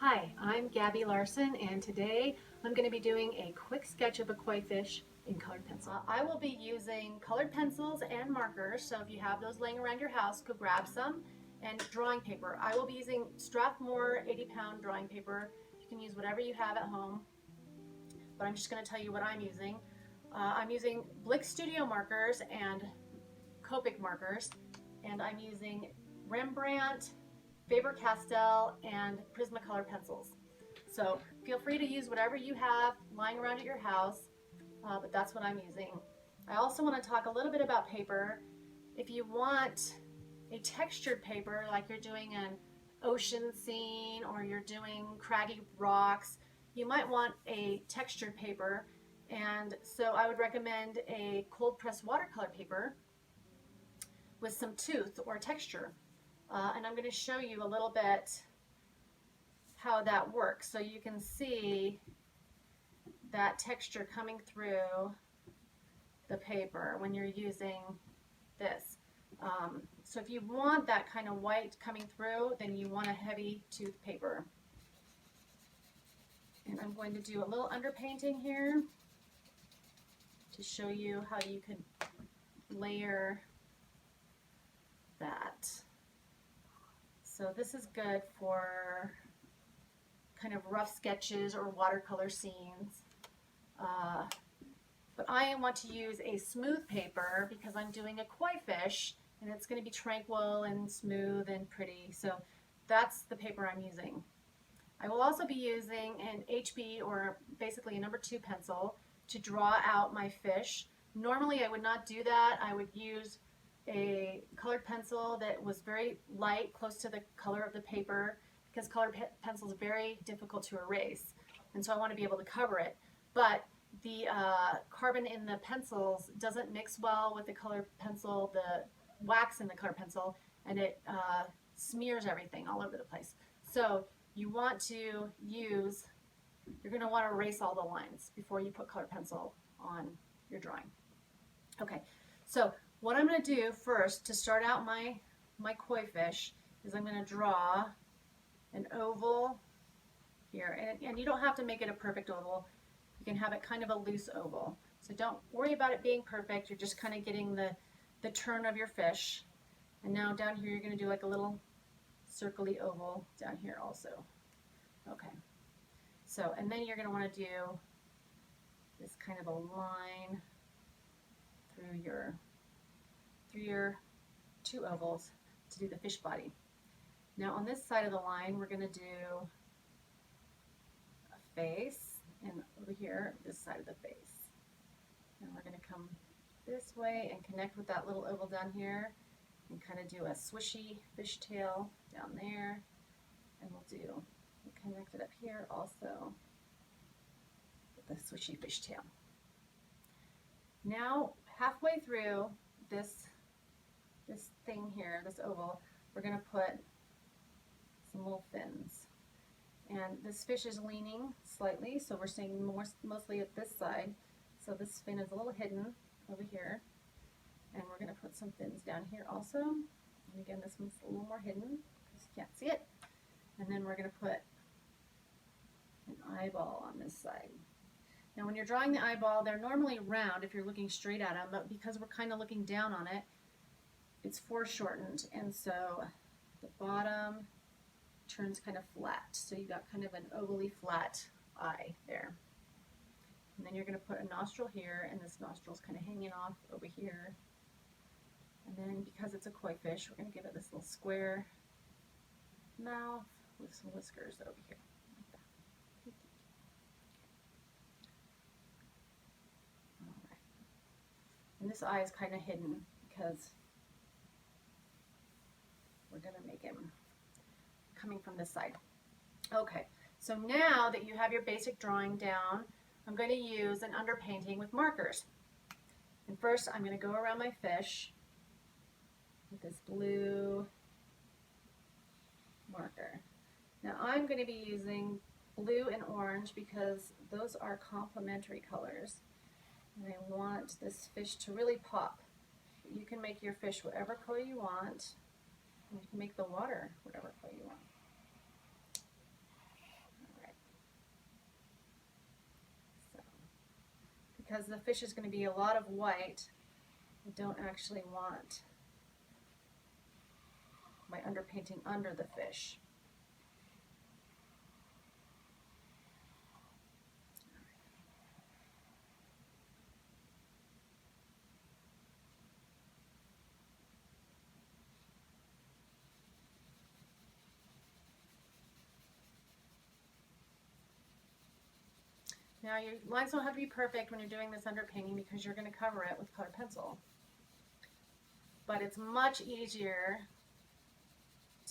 Hi, I'm Gabi Larsen, and today I'm going to be doing a quick sketch of a koi fish in colored pencil. I will be using colored pencils and markers, so if you have those laying around your house, go grab some, and drawing paper. I will be using Strathmore 80-pound drawing paper. You can use whatever you have at home, but I'm just going to tell you what I'm using. I'm using Blick Studio markers and Copic markers, and I'm using Rembrandt, Faber-Castell, and Prismacolor pencils. So feel free to use whatever you have lying around at your house, but that's what I'm using. I also want to talk a little bit about paper. If you want a textured paper, like you're doing an ocean scene or you're doing craggy rocks, you might want a textured paper. And so I would recommend a cold pressed watercolor paper with some tooth or texture. And I'm going to show you a little bit how that works so you can see that texture coming through the paper when you're using this. So if you want that kind of white coming through, then you want a heavy tooth paper. And I'm going to do a little underpainting here to show you how you can layer that. So this is good for kind of rough sketches or watercolor scenes. But I want to use a smooth paper because I'm doing a koi fish and it's going to be tranquil and smooth and pretty. So that's the paper I'm using. I will also be using an HB, or basically a number 2 pencil, to draw out my fish. Normally I would not do that. I would use a colored pencil that was very light, close to the color of the paper, because colored pencil is very difficult to erase, and so I want to be able to cover it. But the carbon in the pencils doesn't mix well with the colored pencil, the wax in the colored pencil, and it smears everything all over the place. So you want to use, you're going to want to erase all the lines before you put colored pencil on your drawing. Okay, so what I'm going to do first to start out my koi fish is I'm going to draw an oval here, and you don't have to make it a perfect oval. You can have it kind of a loose oval. So don't worry about it being perfect. You're just kind of getting the turn of your fish. And now down here you're going to do like a little circly oval down here also. Okay. So, and then you're going to want to do this kind of a line through your 2 ovals to do the fish body. Now on this side of the line we're going to do a face, and over here this side of the face. And we're going to come this way and connect with that little oval down here and kind of do a swishy fishtail down there, and we'll connect it up here also with the swishy fishtail. Now halfway through this thing here, this oval, we're going to put some little fins. And this fish is leaning slightly, so we're seeing mostly at this side. So this fin is a little hidden over here. And we're going to put some fins down here also. And again, this one's a little more hidden because you can't see it. And then we're going to put an eyeball on this side. Now when you're drawing the eyeball, they're normally round if you're looking straight at them, but because we're kind of looking down on it, it's foreshortened, and so the bottom turns kind of flat. So you got kind of an ovally flat eye there. And then you're going to put a nostril here, and this nostril's kind of hanging off over here. And then because it's a koi fish, we're going to give it this little square mouth with some whiskers over here. Like that. All right. And this eye is kind of hidden because we're going to make him coming from this side. Okay, so now that you have your basic drawing down, I'm going to use an underpainting with markers. And first I'm going to go around my fish with this blue marker. Now I'm going to be using blue and orange because those are complementary colors. And I want this fish to really pop. You can make your fish whatever color you want. And you can make the water whatever color you want. because the fish is going to be a lot of white. I don't actually want my underpainting under the fish. Now your lines don't have to be perfect when you're doing this underpainting because you're going to cover it with colored pencil. But it's much easier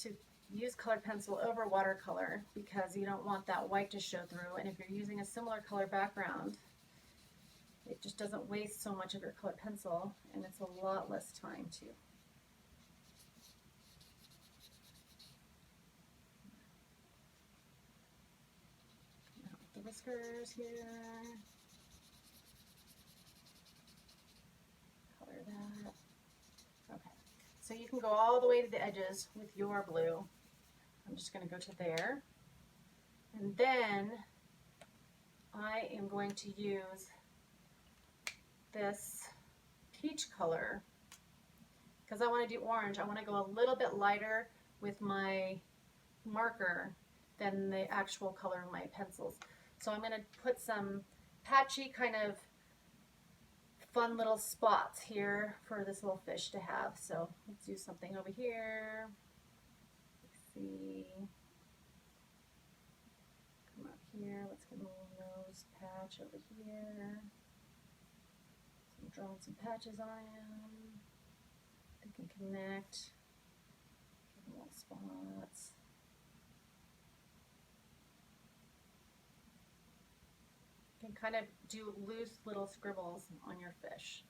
to use colored pencil over watercolor because you don't want that white to show through, and if you're using a similar color background, it just doesn't waste so much of your colored pencil, and it's a lot less time too. Now the whiskers here, color that. Okay, so you can go all the way to the edges with your blue. I'm just going to go to there, and then I am going to use this peach color because I want to do orange. I want to go a little bit lighter with my marker than the actual color of my pencils. So I'm going to put some patchy kind of fun little spots here for this little fish to have. So let's do something over here. See, come up here, let's get a little nose patch over here. So I'm drawing some patches on him. They can connect, give them little spots. You can kind of do loose little scribbles on your fish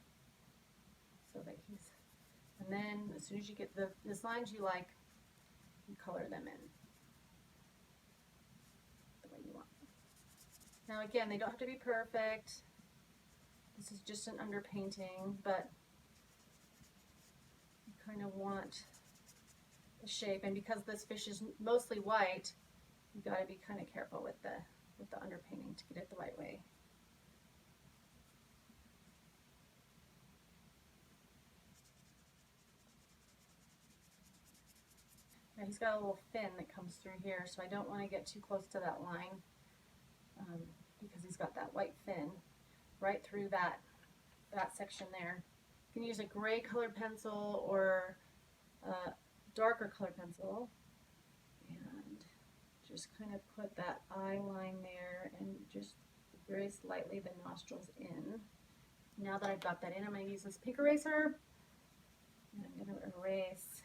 so that he's, and then as soon as you get the lines you like, you color them in the way you want them. Now again, they don't have to be perfect. This is just an underpainting, but you kind of want the shape, and because this fish is mostly white, you got to be kind of careful with the underpainting to get it the right way. Now he's got a little fin that comes through here, so I don't want to get too close to that line because he's got that white fin right through that section there. You can use a gray colored pencil or a darker colored pencil and just kind of put that eye line there and just very slightly the nostrils in. Now that I've got that in, I'm going to use this pink eraser and I'm going to erase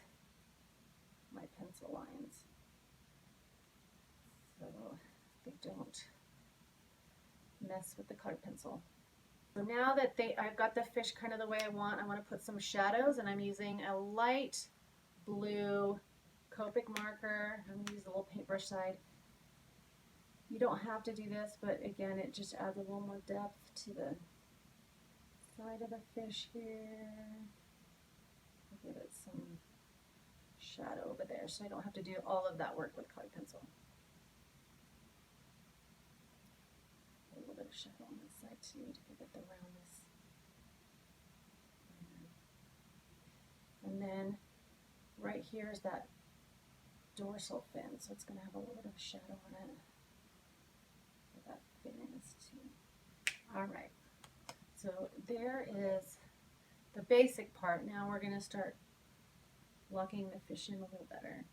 my pencil lines so they don't mess with the colored pencil. So now that I've got the fish kind of the way I want to put some shadows, and I'm using a light blue Copic marker. I'm going to use the little paintbrush side. You don't have to do this, but again, it just adds a little more depth to the side of the fish here. I'll give it some shadow over there so I don't have to do all of that work with colored pencil. A little bit of shadow on this side too to give it the roundness. And then right here is that dorsal fin, so it's going to have a little bit of shadow on it where that fin is too. Alright, so there is the basic part. Now we're going to start locking the fish in a little better.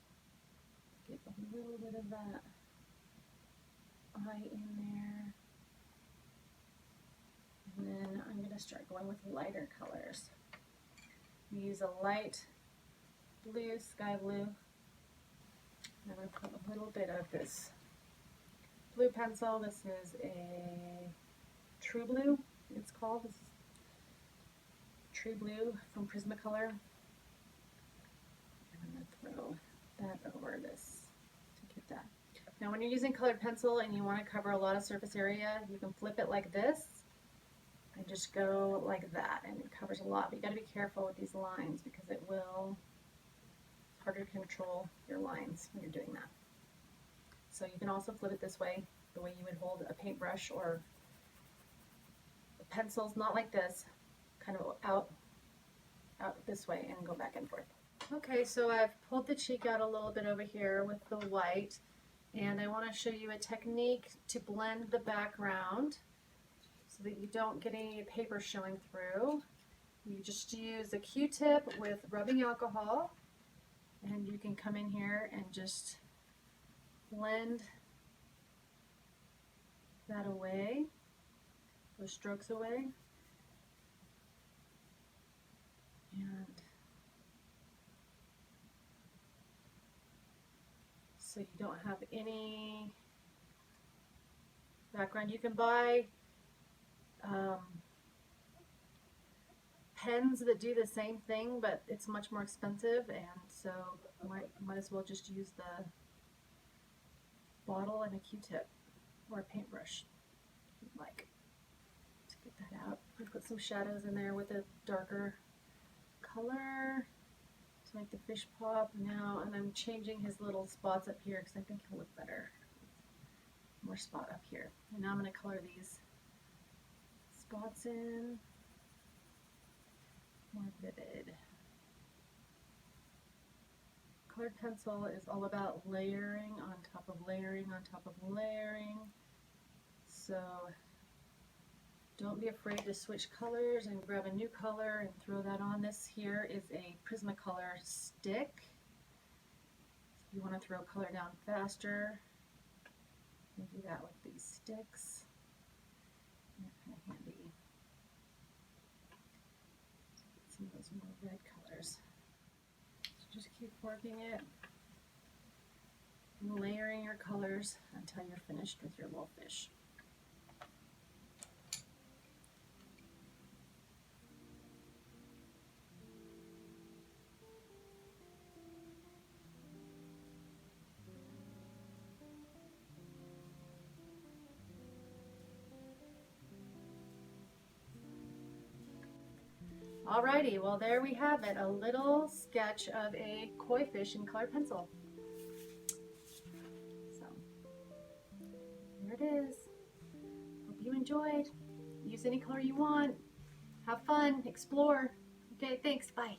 Get a little bit of that eye in there. And then I'm going to start going with lighter colors. We use a light blue, sky blue. I'm going to put a little bit of this blue pencil. This is a True Blue, it's called. This is True Blue from Prismacolor. I'm going to throw that over this to get that. Now when you're using colored pencil and you want to cover a lot of surface area, you can flip it like this and just go like that, and it covers a lot. But you got to be careful with these lines because it's harder to control your lines when you're doing that. So you can also flip it this way, the way you would hold a paintbrush or a pencils, not like this, kind of out this way and go back and forth. Okay, so I've pulled the cheek out a little bit over here with the white, and I want to show you a technique to blend the background so that you don't get any paper showing through. You just use a Q-tip with rubbing alcohol, and you can come in here and just blend that away, those strokes away. And so you don't have any background. You can buy pens that do the same thing, but it's much more expensive, and so might as well just use the bottle and a Q-tip or a paintbrush if you'd like to get that out. I put some shadows in there with a darker color to make the fish pop now, and I'm changing his little spots up here because I think he'll look better. More spot up here. And now I'm going to color these spots in more vivid. Colored pencil is all about layering on top of layering on top of layering. So don't be afraid to switch colors and grab a new color and throw that on. This here is a Prismacolor stick. If you want to throw color down faster, you can do that with these sticks. They're kind of handy. Some of those more red colors. So just keep working it and layering your colors until you're finished with your little fish. Alrighty, well there we have it, a little sketch of a koi fish in colored pencil. So, there it is. Hope you enjoyed. Use any color you want. Have fun, explore. Okay, thanks, bye.